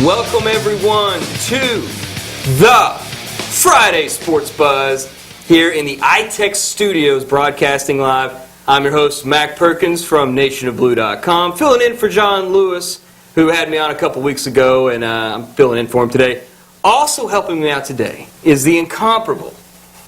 Welcome everyone to the Friday Sports Buzz here in the iTech Studios broadcasting live. I'm your host, Mac Perkins from nationofblue.com, filling in for John Lewis, who had me on a couple weeks ago, and I'm filling in for him today. Also helping me out today is the incomparable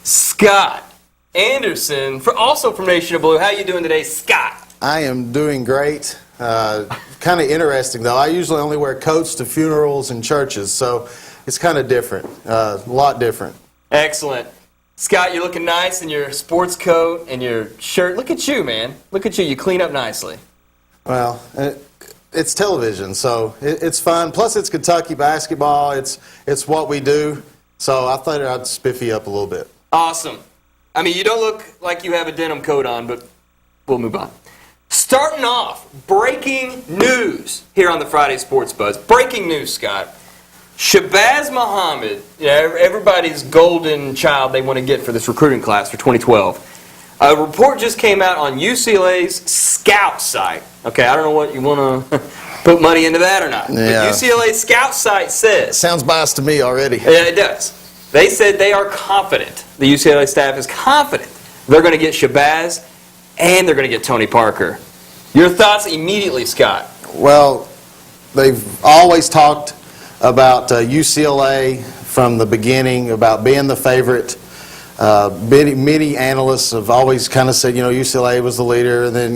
Scott Anderson, also from Nation of Blue. How you doing today, Scott? I am doing great. Kind of interesting, though. I usually only wear coats to funerals and churches, so it's kind of different, a lot different. Excellent. Scott, you're looking nice in your sports coat and your shirt. Look at you, man. Look at you. You clean up nicely. Well, it's television, so it's fun. Plus, it's Kentucky basketball. It's what we do, so I thought I'd spiff you up a little bit. Awesome. I mean, you don't look like you have a denim coat on, but we'll move on. Starting off, breaking news here on the Friday Sports Buzz. Breaking news, Scott. Shabazz Muhammad, everybody's golden child they want to get for this recruiting class for 2012. A report just came out on UCLA's Scout site. Okay, I don't know what you want to put money into that or not. Yeah. But UCLA's Scout site says... Sounds biased to me already. Yeah, it does. They said they are confident, the UCLA staff is confident, they're going to get Shabazz and they're going to get Tony Parker. Your thoughts immediately, Scott? Well, they've always talked about UCLA from the beginning, about being the favorite. Many analysts have always kind of said, UCLA was the leader. And then,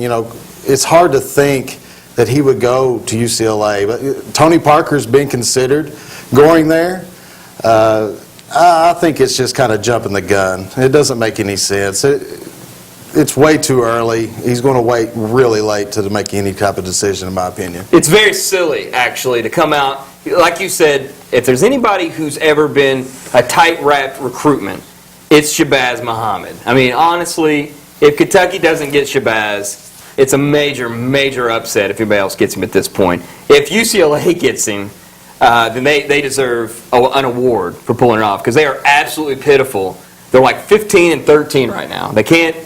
it's hard to think that he would go to UCLA. But Tony Parker's been considered going there. I think it's just kind of jumping the gun. It doesn't make any sense. It's way too early. He's going to wait really late to make any type of decision, in my opinion. It's very silly, actually, to come out. Like you said, if there's anybody who's ever been a tight-wrapped recruitment, it's Shabazz Muhammad. I mean, honestly, if Kentucky doesn't get Shabazz, it's a major, major upset if anybody else gets him at this point. If UCLA gets him, then they deserve an award for pulling it off because they are absolutely pitiful. They're like 15-13 right now. They can't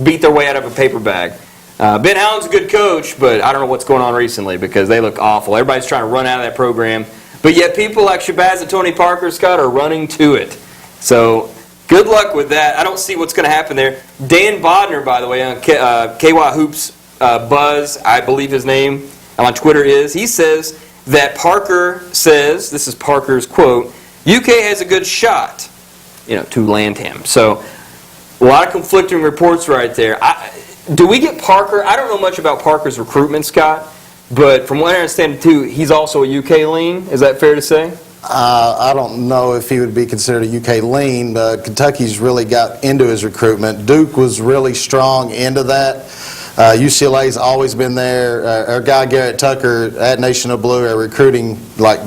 beat their way out of a paper bag. Ben Allen's a good coach, but I don't know what's going on recently because they look awful. Everybody's trying to run out of that program. But yet people like Shabazz and Tony Parker, Scott, are running to it. So good luck with that. I don't see what's going to happen there. Dan Bodner, by the way, on KY Hoops Buzz, I believe his name on Twitter is, he says that Parker says, this is Parker's quote, UK has a good shot, to land him. So a lot of conflicting reports right there. Do we get Parker? I don't know much about Parker's recruitment, Scott, but from what I understand, too, he's also a UK lean. Is that fair to say? I don't know if he would be considered a UK lean. Kentucky's really got into his recruitment. Duke was really strong into that. UCLA's always been there. Our guy Garrett Tucker at Nation of Blue, a recruiting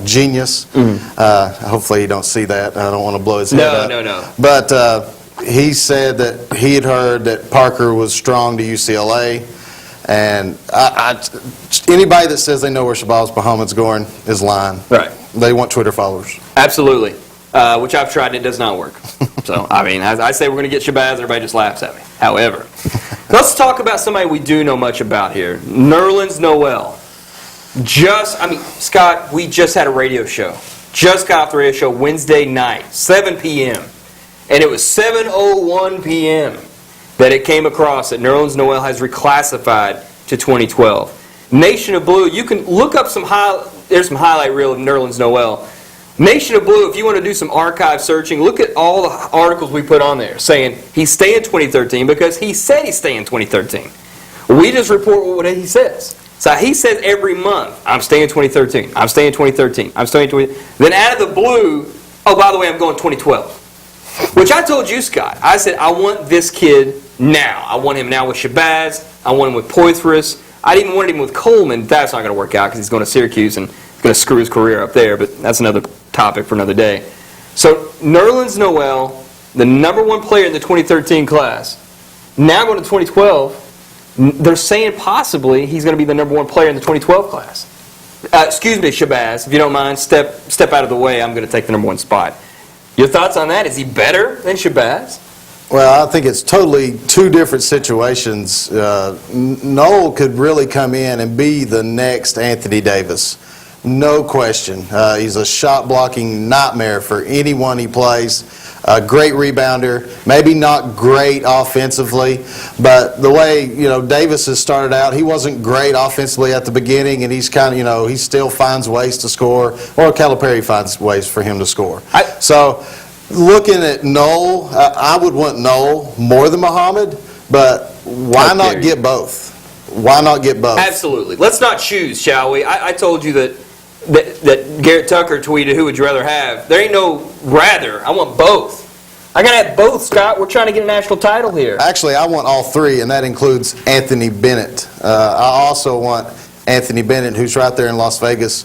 genius. Hopefully you don't see that. I don't want to blow his head up. No. But he said that he had heard that Parker was strong to UCLA, and anybody that says they know where Shabazz Muhammad's going is lying. Right. They want Twitter followers. Absolutely, which I've tried and it does not work. So, I mean, I say we're going to get Shabazz, everybody just laughs at me. However, let's talk about somebody we do know much about here, Nerlens Noel. Scott, we just had a radio show. Just got off the radio show Wednesday night, 7 p.m., and it was 7:01 p.m. that it came across that Nerlens Noel has reclassified to 2012. Nation of Blue, you can look up there's some highlight reel of Nerlens Noel. Nation of Blue, if you want to do some archive searching, look at all the articles we put on there saying he's staying 2013 because he said he's staying 2013. We just report what he says. So he says every month, I'm staying 2013, I'm staying 2013, I'm staying 2013. Then out of the blue, oh, by the way, I'm going 2012. Which I told you, Scott. I said, I want this kid now. I want him now with Shabazz. I want him with Poythress. I didn't want him with Coleman. That's not going to work out because he's going to Syracuse and he's going to screw his career up there. But that's another topic for another day. So Nerlens Noel, the number one player in the 2013 class, now going to 2012, they're saying possibly he's going to be the number one player in the 2012 class. Excuse me, Shabazz, if you don't mind, step out of the way. I'm going to take the number one spot. Your thoughts on that? Is he better than Shabazz? Well, I think it's totally two different situations. Noel could really come in and be the next Anthony Davis. no question. He's a shot blocking nightmare for anyone he plays. A great rebounder, maybe not great offensively, but the way Davis has started out, he wasn't great offensively at the beginning, and he's kind of he still finds ways to score, or Calipari finds ways for him to score. So looking at Noel, I would want Noel more than Muhammad, but why not get both? Why not get both? Absolutely. Let's not choose, shall we? I told you that Garrett Tucker tweeted, who would you rather have? There ain't no rather. I want both. I got to have both, Scott. We're trying to get a national title here. Actually, I want all three, and that includes Anthony Bennett. I also want Anthony Bennett, who's right there in Las Vegas,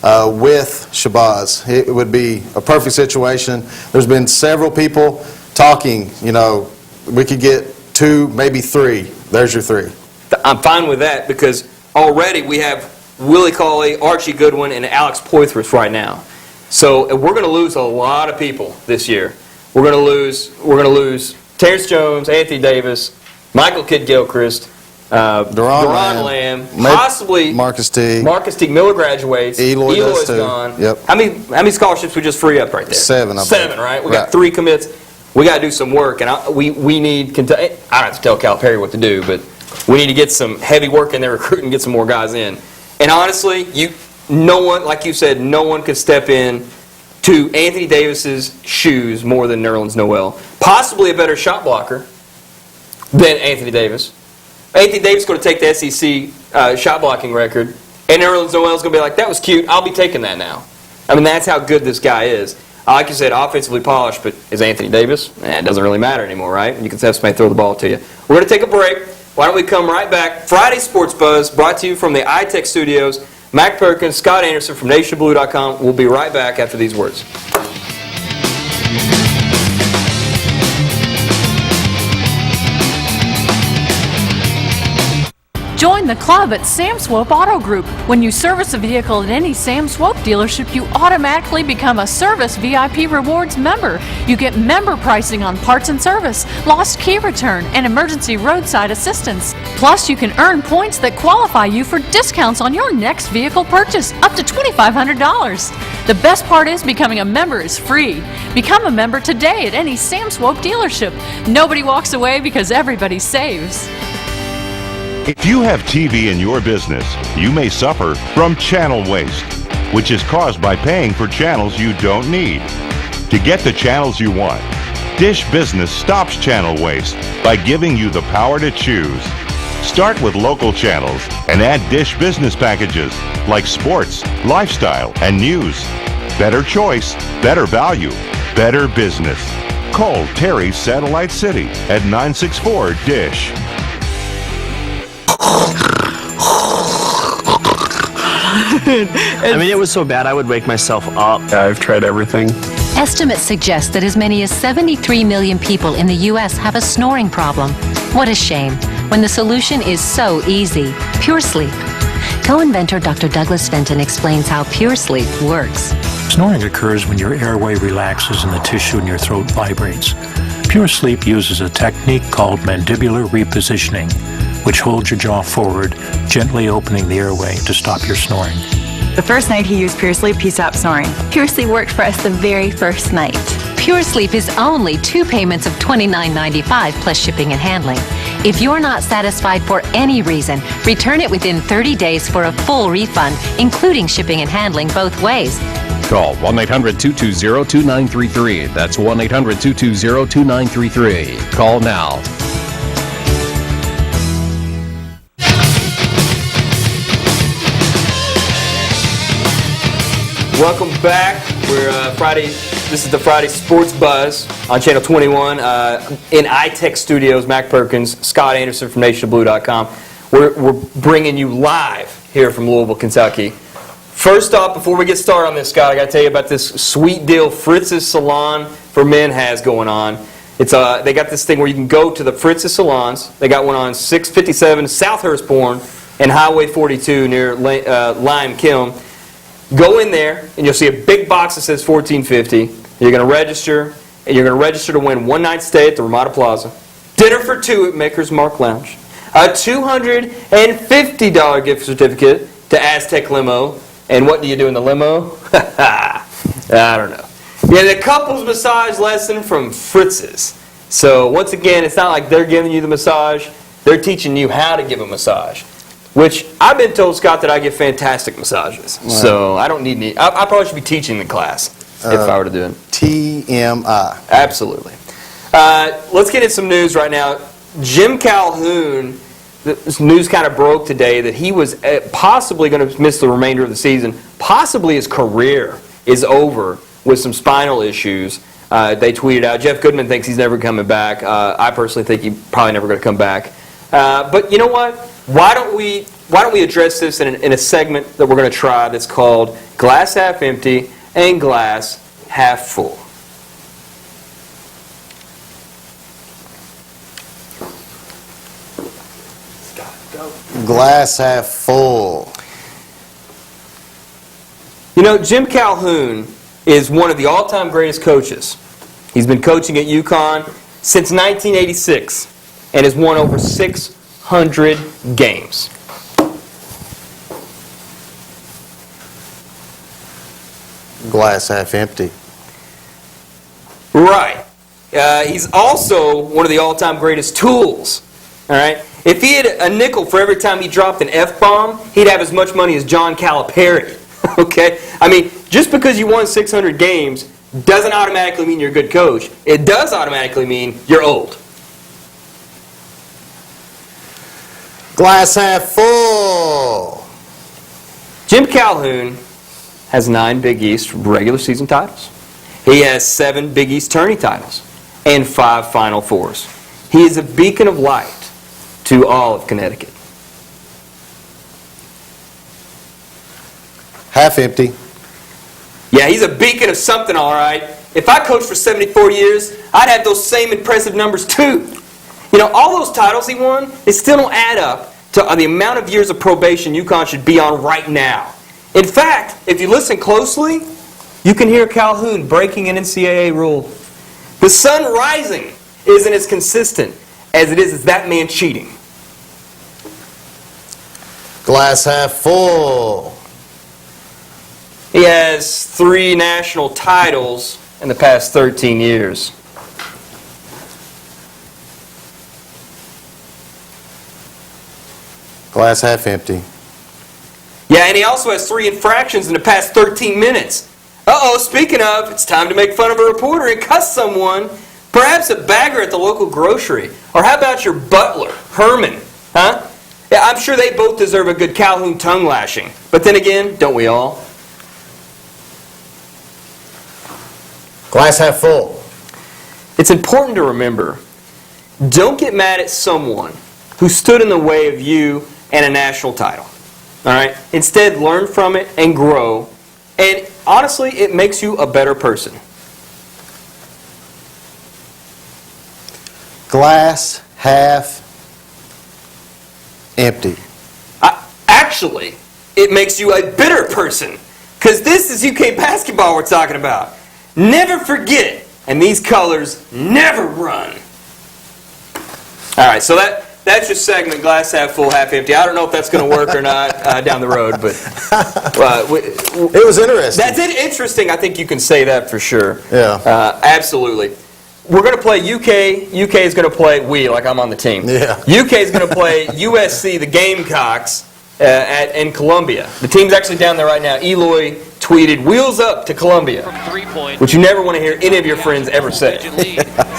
with Shabazz. It would be a perfect situation. There's been several people talking, we could get 2, maybe 3. There's your 3. I'm fine with that because already we have Willie Cauley, Archie Goodwin, and Alex Poythress right now. So we're going to lose a lot of people this year. We're going to lose Terrence Jones, Anthony Davis, Michael Kidd-Gilchrist, Deron Lamb, possibly Marcus Teague. Miller graduates. Eloy's gone. Yep. How many scholarships we just free up right there? 7. 7, right? We got 3 commits. We got to do some work, and we need Kentucky. I don't have to tell Calipari what to do, but we need to get some heavy work in there, recruiting, get some more guys in. And honestly, no one, like you said, no one could step in to Anthony Davis's shoes more than Nerlens Noel. Possibly a better shot blocker than Anthony Davis. Anthony Davis is going to take the SEC shot blocking record, and Nerlens Noel is going to be like, that was cute, I'll be taking that now. I mean, that's how good this guy is. Like you said, offensively polished, but is Anthony Davis? It doesn't really matter anymore, right? You can have somebody throw the ball to you. We're going to take a break. Why don't we come right back? Friday Sports Buzz, brought to you from the iTech Studios. Mac Perkins, Scott Anderson from NationBlue.com. We'll be right back after these words. Join the club at Sam Swope Auto Group. When you service a vehicle at any Sam Swope dealership, you automatically become a Service VIP Rewards member. You get member pricing on parts and service, lost key return, and emergency roadside assistance. Plus, you can earn points that qualify you for discounts on your next vehicle purchase, up to $2,500. The best part is becoming a member is free. Become a member today at any Sam Swope dealership. Nobody walks away because everybody saves. If you have TV in your business, you may suffer from channel waste, which is caused by paying for channels you don't need. To get the channels you want, Dish Business stops channel waste by giving you the power to choose. Start with local channels and add Dish Business packages like sports, lifestyle, and news. Better choice, better value, better business. Call Terry's Satellite City at 964-DISH. I mean, it was so bad I would wake myself up. I've tried everything. Estimates suggest that as many as 73 million people in the U.S. have a snoring problem. What a shame, when the solution is so easy. Pure Sleep. Co-inventor Dr. Douglas Fenton explains how Pure Sleep works. Snoring occurs when your airway relaxes and the tissue in your throat vibrates. Pure Sleep uses a technique called mandibular repositioning, which holds your jaw forward, gently opening the airway to stop your snoring. The first night he used Pure Sleep, he stopped snoring. Pure Sleep worked for us the very first night. Pure Sleep is only 2 payments of $29.95 plus shipping and handling. If you're not satisfied for any reason, return it within 30 days for a full refund, including shipping and handling both ways. Call 1-800-220-2933. That's 1-800-220-2933. Call now. Welcome back. We're Friday. This is the Friday Sports Buzz on Channel 21 in iTech Studios. Mac Perkins, Scott Anderson from NationBlue.com. We're bringing you live here from Louisville, Kentucky. First off, before we get started on this, Scott, I got to tell you about this sweet deal Fritz's Salon for Men has going on. It's they got this thing where you can go to the Fritz's Salons. They got one on 657 South Hurstbourne and Highway 42 near Lime Kiln. Go in there, and you'll see a big box that says $14.50. You're going to register, and you're going to register to win one night stay at the Ramada Plaza, dinner for 2 at Maker's Mark Lounge, a $250 gift certificate to Aztec Limo, And what do you do in the limo? I don't know. Yeah, the couples massage lesson from Fritz's. So once again, it's not like they're giving you the massage. They're teaching you how to give a massage. Which I've been told, Scott, that I give fantastic massages. Wow. So I don't need any. I probably should be teaching the class if I were to do it. TMI. Absolutely. Let's get into some news right now. Jim Calhoun, this news kind of broke today that he was possibly going to miss the remainder of the season. Possibly his career is over with some spinal issues. They tweeted out. Jeff Goodman thinks he's never coming back. I personally think he's probably never going to come back. But you know what? Why don't we address this in a segment that we're going to try that's called Glass Half Empty and Glass Half Full. Glass half full. You know, Jim Calhoun is one of the all-time greatest coaches. He's been coaching at UConn since 1986 and has won over 600 games. Glass half empty. Right. He's also one of the all-time greatest tools. All right. If he had a nickel for every time he dropped an F-bomb, he'd have as much money as John Calipari. Okay? I mean, just because you won 600 games doesn't automatically mean you're a good coach. It does automatically mean you're old. Glass half full. Jim Calhoun has 9 Big East regular season titles. He has 7 Big East tourney titles and 5 Final Fours. He is a beacon of light to all of Connecticut. Half empty. Yeah, he's a beacon of something, all right. If I coached for 74 years, I'd have those same impressive numbers too. You know, all those titles he won, they still don't add up to the amount of years of probation UConn should be on right now. In fact, if you listen closely, you can hear Calhoun breaking an NCAA rule. The sun rising isn't as consistent as it is that man cheating. Glass half full. He has 3 national titles in the past 13 years. Glass half empty. Yeah, and he also has 3 infractions in the past 13 minutes. Uh-oh, speaking of, it's time to make fun of a reporter and cuss someone. Perhaps a bagger at the local grocery. Or how about your butler, Herman? Huh? Yeah, I'm sure they both deserve a good Calhoun tongue lashing. But then again, don't we all? Glass half full. It's important to remember, don't get mad at someone who stood in the way of you and a national title. All right? Instead, learn from it and grow. And honestly, it makes you a better person. Glass half empty. Actually, it makes you a bitter person. Because this is UK basketball we're talking about. Never forget it. And these colors never run. All right, so that's your segment, glass half full, half empty. I don't know if that's going to work or not down the road, but it was interesting. That's interesting. I think you can say that for sure. Yeah. Absolutely. We're going to play UK. UK is going to play like I'm on the team. Yeah. UK is going to play USC, the Gamecocks, in Columbia. The team's actually down there right now. Eloy tweeted, "Wheels up to Columbia," which you never want to hear any of your friends ever say.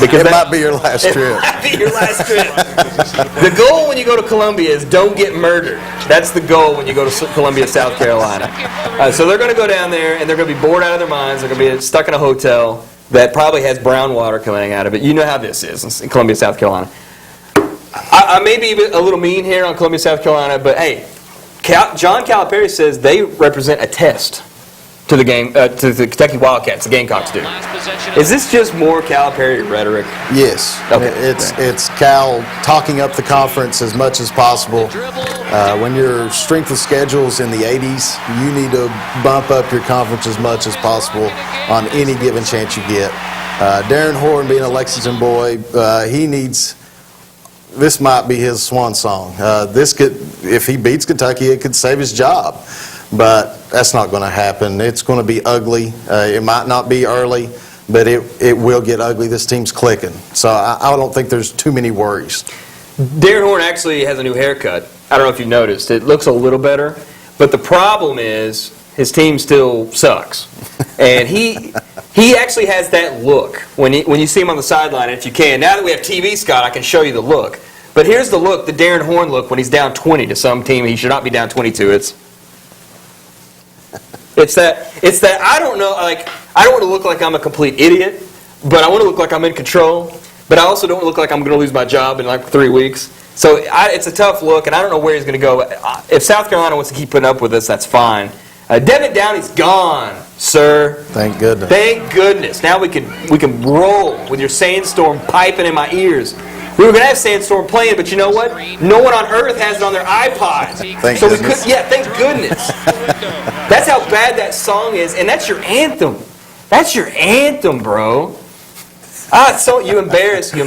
Because it might be your last trip. It might be your last trip. The goal when you go to Columbia is don't get murdered. That's the goal when you go to Columbia, South Carolina. So they're going to go down there, and they're going to be bored out of their minds. They're going to be stuck in a hotel that probably has brown water coming out of it. You know how this is in Columbia, South Carolina. I may be a little mean here on Columbia, South Carolina, but hey, John Calipari says they represent a test to the game, to the Kentucky Wildcats, the Gamecocks do. Is this just more Calipari rhetoric? Yes. Okay. It's Cal talking up the conference as much as possible. When your strength of schedule's in the 80s, you need to bump up your conference as much as possible on any given chance you get. Darren Horn, being a Lexington boy, he needs... This might be his swan song. If he beats Kentucky, it could save his job. But that's not going to happen. It's going to be ugly. It might not be early, but it will get ugly. This team's clicking. So I don't think there's too many worries. Darren Horn actually has a new haircut. I don't know if you noticed. It looks a little better. But the problem is his team still sucks. And he actually has that look when you see him on the sideline. And if you can, now that we have TV, Scott, I can show you the look. But here's the look, the Darren Horn look when he's down 20 to some team. He should not be down 22. It's that I don't know, like, I don't want to look like I'm a complete idiot, but I want to look like I'm in control. But I also don't look like I'm going to lose my job in like 3 weeks. So it's a tough look, and I don't know where he's going to go. If South Carolina wants to keep putting up with us, that's fine. Devin Downey's gone, sir. Thank goodness. Thank goodness. Now we can roll with your Sandstorm piping in my ears. We were going to have Sandstorm playing, but you know what? No one on earth has it on their iPods. Thank so goodness. thank goodness. That's how bad that song is, and that's your anthem. That's your anthem, bro. So you embarrass me,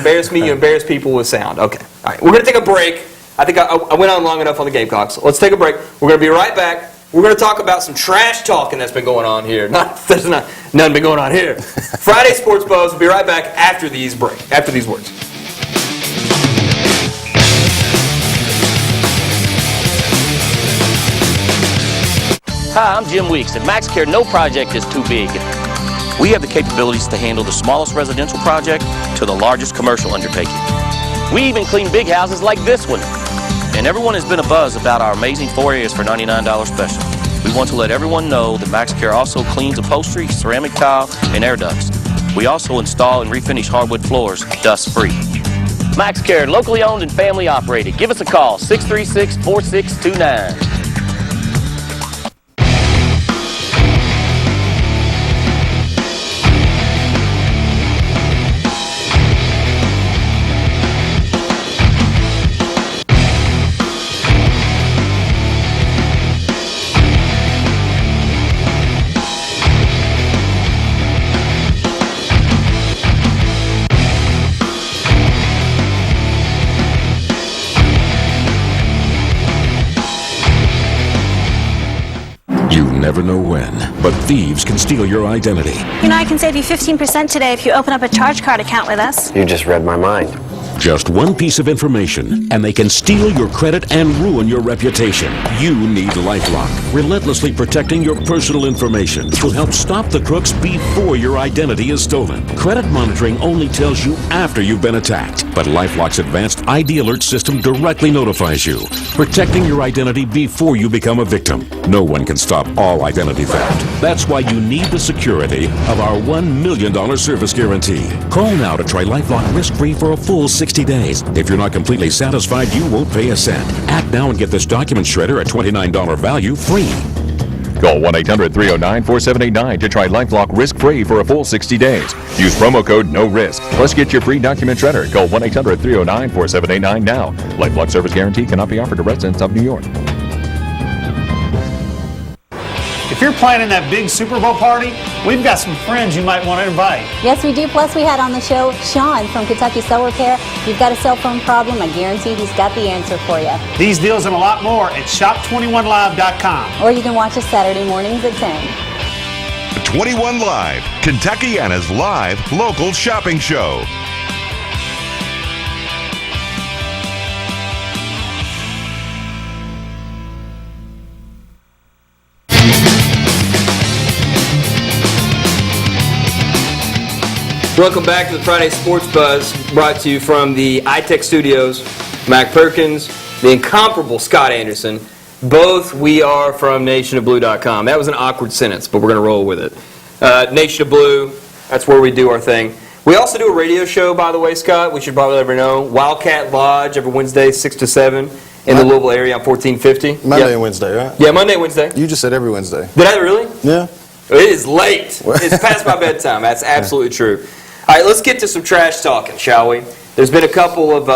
you embarrass people with sound. Okay. All right, we're going to take a break. I think I went on long enough on the Gamecocks. Let's take a break. We're going to be right back. We're going to talk about some trash talking that's been going on here. There's none been going on here. Friday Sports Buzz. We'll be right back after these words. Hi, I'm Jim Weeks. At MaxCare, no project is too big. We have the capabilities to handle the smallest residential project to the largest commercial undertaking. We even clean big houses like this one. And everyone has been abuzz about our amazing 4 areas for $99 special. We want to let everyone know that MaxCare also cleans upholstery, ceramic tile, and air ducts. We also install and refinish hardwood floors dust-free. MaxCare, locally owned and family operated. Give us a call, 636-4629. Never know when, but thieves can steal your identity. You know, I can save you 15% today if you open up a charge card account with us. You just read my mind. Just one piece of information, and they can steal your credit and ruin your reputation. You need LifeLock, relentlessly protecting your personal information to help stop the crooks before your identity is stolen. Credit monitoring only tells you after you've been attacked, but LifeLock's advanced ID alert system directly notifies you, protecting your identity before you become a victim. No one can stop all identity theft. That's why you need the security of our $1 million service guarantee. Call now to try LifeLock risk-free for a full 60 days. If you're not completely satisfied, you won't pay a cent. Act now and get this document shredder at $29 value free. Call 1-800-309-4789 to try LifeLock risk-free for a full 60 days. Use promo code NORISK. Plus, get your free document shredder. Call 1-800-309-4789 now. LifeLock service guarantee cannot be offered to residents of New York. If you're planning that big Super Bowl party, we've got some friends you might want to invite. Yes, we do. Plus, we had on the show Sean from Kentucky Cell Repair. If you've got a cell phone problem, I guarantee he's got the answer for you. These deals and a lot more at shop21live.com. Or you can watch us Saturday mornings at 10. 21 Live, Kentuckiana's live local shopping show. Welcome back to the Friday Sports Buzz, brought to you from the iTech Studios. Mac Perkins, the incomparable Scott Anderson. Both we are from nationofblue.com. That was an awkward sentence, but we're going to roll with it. Nation of Blue, that's where we do our thing. We also do a radio show, by the way, Scott. We should probably let everyone know. Wildcat Lodge every Wednesday, 6 to 7 in the Louisville area on 1450. Monday and Wednesday, right? Yeah, Monday and Wednesday. You just said every Wednesday. Did I really? Yeah. It is late. It's past my bedtime. That's absolutely true. All right, let's get to some trash talking, shall we? There's been a couple of,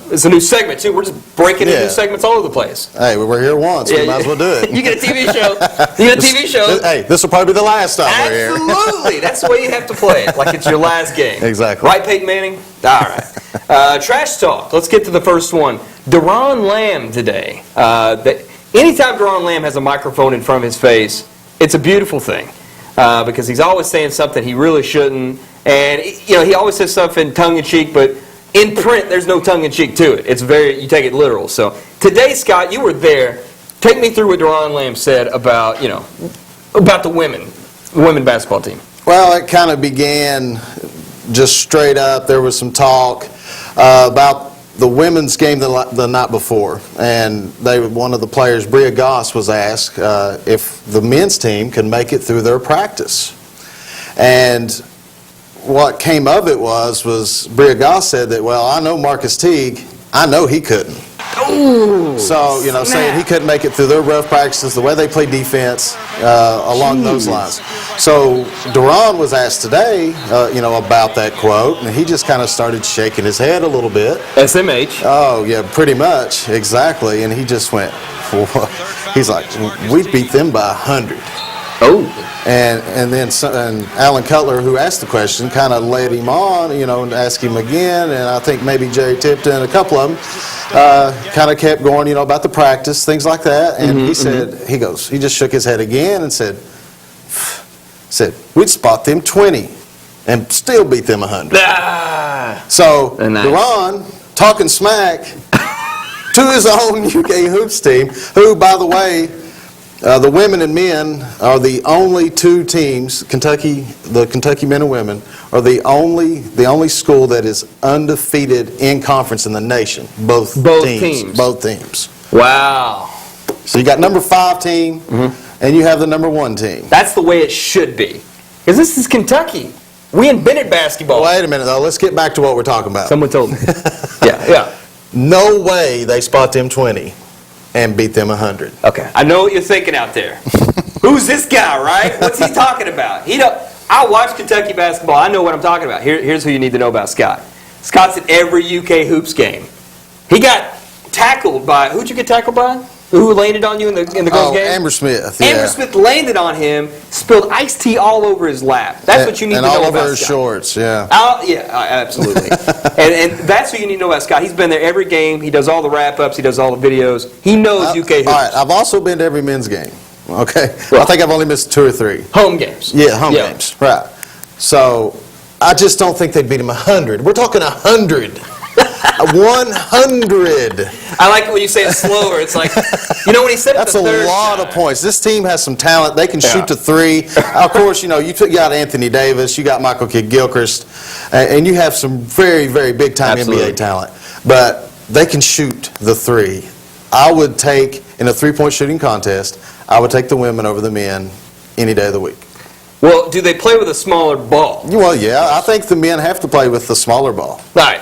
it's a new segment, too. We're just breaking in new segments all over the place. Hey, we were here once. We might as well do it. You get a TV show. You get a TV show. Hey, this will probably be the last time we're here. Absolutely. That's the way you have to play it, like it's your last game. Exactly. Right, Peyton Manning? All right. Trash talk. Let's get to the first one. Deron Lamb today. Anytime Deron Lamb has a microphone in front of his face, it's a beautiful thing because he's always saying something he really shouldn't. And, he always says something tongue-in-cheek, but in print, there's no tongue-in-cheek to it. It's you take it literal. So today, Scott, you were there. Take me through what Deron Lamb said about, about the women basketball team. Well, it kind of began just straight up. There was some talk about the women's game the night before, and one of the players, Bria Goss, was asked if the men's team could make it through their practice. And what came of it was Bria Goss said that, well, I know Marcus Teague, I know he couldn't. Ooh, so, saying he couldn't make it through their rough practices, the way they play defense, along those lines. So Deron was asked today, about that quote, and he just kind of started shaking his head a little bit. SMH. Oh, yeah, pretty much, exactly. And he just went, he's like, we beat them by 100. Oh. And then Alan Cutler, who asked the question, kind of led him on, and asked him again. And I think maybe Jerry Tipton, a couple of them, kind of kept going, about the practice, things like that. And he said, he just shook his head again and said, we'd spot them 20 and still beat them 100. So nice. Deron talking smack to his own UK Hoops team, who, by the way, the women and men are the only two teams, the Kentucky men and women, are the only school that is undefeated in conference in the nation. Both teams. Both teams. Wow. So you got number 5 team, and you have the number 1 team. That's the way it should be. Because this is Kentucky. We invented basketball. Wait a minute, though. Let's get back to what we're talking about. Someone told me. Yeah. No way they spot them 20 and beat them 100. Okay. I know what you're thinking out there. Who's this guy, right? What's he talking about? I watch Kentucky basketball. I know what I'm talking about. Here's who you need to know about Scott. Scott's at every UK Hoops game. He got tackled by, who'd you get tackled by? Who landed on you in the girls' game? Amber Smith. Yeah. Amber Smith landed on him, spilled iced tea all over his lap. That's what you need to know about Scott. And all over his shorts, yeah. Absolutely. and that's what you need to know about Scott. He's been there every game. He does all the wrap-ups. He does all the videos. He knows UK Hoops. All right, I've also been to every men's game, okay? Well, I think I've only missed 2 or 3. Home games. Yeah, home games, right. So I just don't think they'd beat him 100. We're talking 100. 100. I like it when you say it slower. It's like, when he said it that's the third a lot time. Of points. This team has some talent. They can shoot to 3. Of course, you got Anthony Davis, you got Michael Kidd-Gilchrist, and you have some very, very big-time NBA talent. But they can shoot the 3. I would take, in a 3-point shooting contest, I would take the women over the men any day of the week. Well, do they play with a smaller ball? Well, yeah. I think the men have to play with the smaller ball. All right.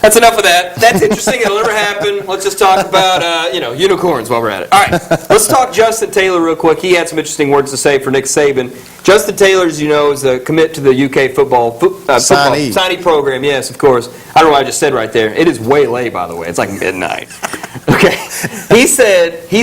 That's enough of that. That's interesting. It'll never happen. Let's just talk about, unicorns while we're at it. All right. Let's talk Justin Taylor real quick. He had some interesting words to say for Nick Saban. Justin Taylor, as you know, is a commit to the UK football signee program. Yes, of course. I don't know what I just said right there. It is way late, by the way. It's like midnight. Okay. He said he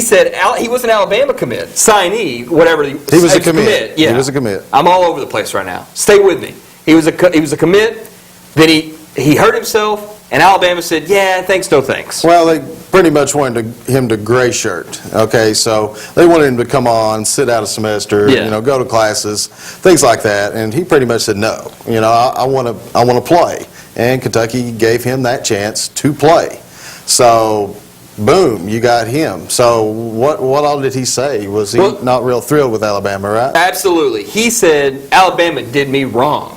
was an Alabama commit, signee, whatever. He was a commit. Yeah. He was a commit. I'm all over the place right now. Stay with me. He was a commit. Then he hurt himself. And Alabama said, yeah, thanks, no thanks. Well, they pretty much wanted him to gray shirt. Okay, so they wanted him to come on, sit out a semester, go to classes, things like that. And he pretty much said, no, I want to play. And Kentucky gave him that chance to play. So, boom, you got him. So what all did he say? Was he not real thrilled with Alabama, right? Absolutely. He said, Alabama did me wrong.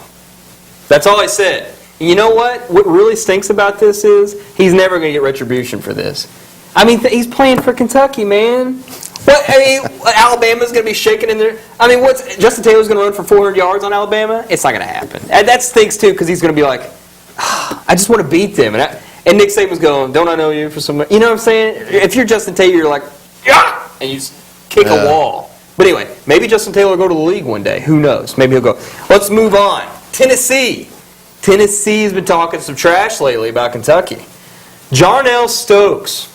That's all he said. You know what? What really stinks about this is he's never going to get retribution for this. I mean, he's playing for Kentucky, man. Alabama's going to be shaking in there. I mean, Justin Taylor's going to run for 400 yards on Alabama? It's not going to happen. And that stinks, too, because he's going to be like, I just want to beat them. And Nick Saban's going, don't I know you for some... You know what I'm saying? If you're Justin Taylor, you're like, yeah! And you just kick a wall. But anyway, maybe Justin Taylor will go to the league one day. Who knows? Maybe he'll go. Let's move on. Tennessee has been talking some trash lately about Kentucky. Jarnell Stokes.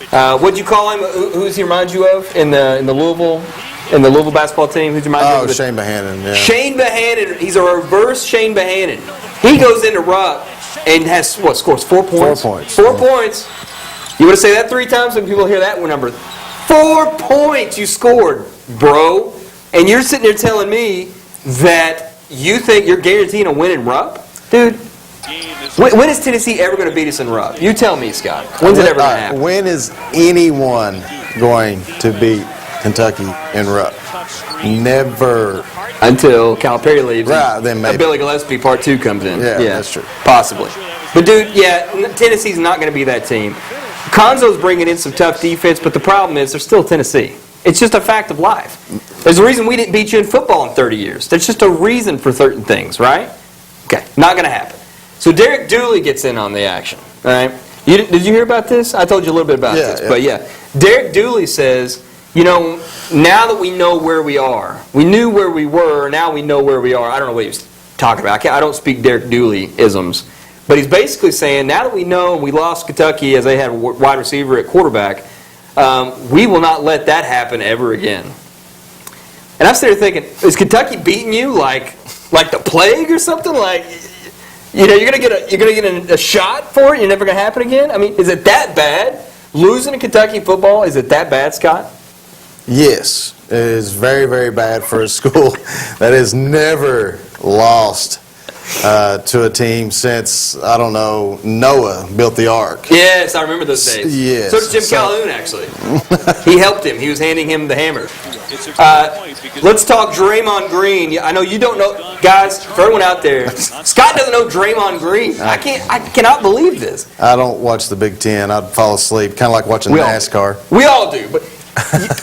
What'd you call him? Who's he remind you of in the Louisville basketball team? Who's he remind you of? Shane Behannon. Yeah. Shane Behannon. He's a reverse Shane Behannon. He goes into Rupp and scores 4 points. 4 points. 4 points. You want to say that 3 times when people hear that number? 4 points you scored, bro. And you're sitting there telling me that you think you're guaranteeing a win in Rupp? Dude, when is Tennessee ever going to beat us in Rupp? You tell me, Scott. When's it ever going to happen? When is anyone going to beat Kentucky in Rupp? Never. Until Calipari leaves. Right, then maybe. Billy Gillespie Part 2 comes in. Yeah, that's true. Possibly. But, dude, yeah, Tennessee's not going to be that team. Konzo's bringing in some tough defense, but the problem is they're still Tennessee. It's just a fact of life. There's a reason we didn't beat you in football in 30 years. There's just a reason for certain things, right? Okay, not going to happen. So Derek Dooley gets in on the action, all right? Did you hear about this? I told you a little bit about this, but yeah. Derek Dooley says, you know, now that we know where we are, we knew where we were, now we know where we are. I don't know what he was talking about. I don't speak Derek Dooley-isms. But he's basically saying, now that we know we lost Kentucky as they had a wide receiver at quarterback, we will not let that happen ever again. And I'm sitting there thinking, is Kentucky beating you like the plague or something? Like, you know, you're gonna get a shot for it. You're never gonna happen again. I mean, is it that bad? Losing in Kentucky football, is it that bad, Scott? Yes, it is very, very bad for a school that has never lost to a team since, I don't know, Noah built the ark. Yes, I remember those days. Yes. So did Jim Calhoun, actually. He helped him. He was handing him the hammer. Let's talk Draymond Green. I know you don't know, guys, for everyone out there, Scott doesn't know Draymond Green. I cannot believe this. I don't watch the Big Ten. I'd fall asleep, kind of like watching NASCAR. We all do, but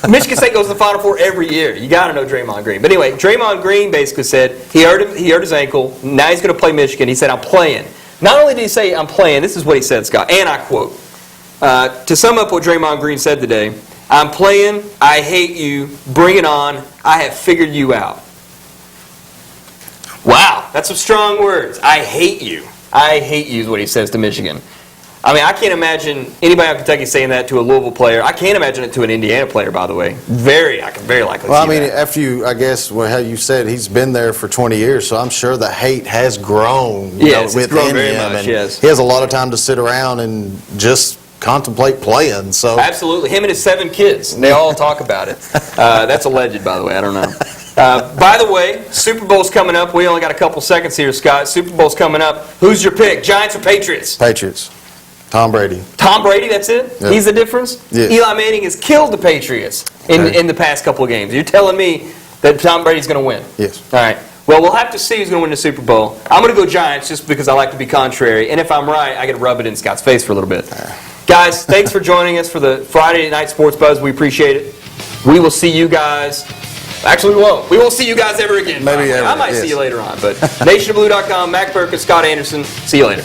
Michigan State goes to the Final Four every year. You got to know Draymond Green. But anyway, Draymond Green basically said he hurt his ankle. Now he's going to play Michigan. He said, I'm playing. Not only did he say, I'm playing, this is what he said, Scott, and I quote, to sum up what Draymond Green said today, I'm playing, I hate you, bring it on, I have figured you out. Wow, that's some strong words. I hate you. I hate you is what he says to Michigan. I mean, I can't imagine anybody on Kentucky saying that to a Louisville player. I can't imagine it to an Indiana player, by the way. I can very likely see Well, I mean, that. after you, I guess, how you said he's been there for 20 years, so I'm sure the hate has grown Yes, it's grown within very him. much, And yes. he has a lot of time to sit around and just contemplate playing. So Absolutely. Him and his 7 kids. They all talk about it. That's alleged, by the way. I don't know. By the way, Super Bowl's coming up. We only got a couple seconds here, Scott. Super Bowl's coming up. Who's your pick, Giants or Patriots? Patriots. Tom Brady. Tom Brady, that's it? Yep. He's the difference? Yes. Eli Manning has killed the Patriots in the past couple of games. You're telling me that Tom Brady's going to win? Yes. All right. Well, we'll have to see who's going to win the Super Bowl. I'm going to go Giants just because I like to be contrary. And if I'm right, I get to rub it in Scott's face for a little bit. Guys, thanks for joining us for the Friday Night Sports Buzz. We appreciate it. We will see you guys. Actually, we won't. We won't see you guys ever again. Maybe ever, I might yes. see you later on. But NationofBlue.com, Mac Perkins, Scott Anderson. See you later.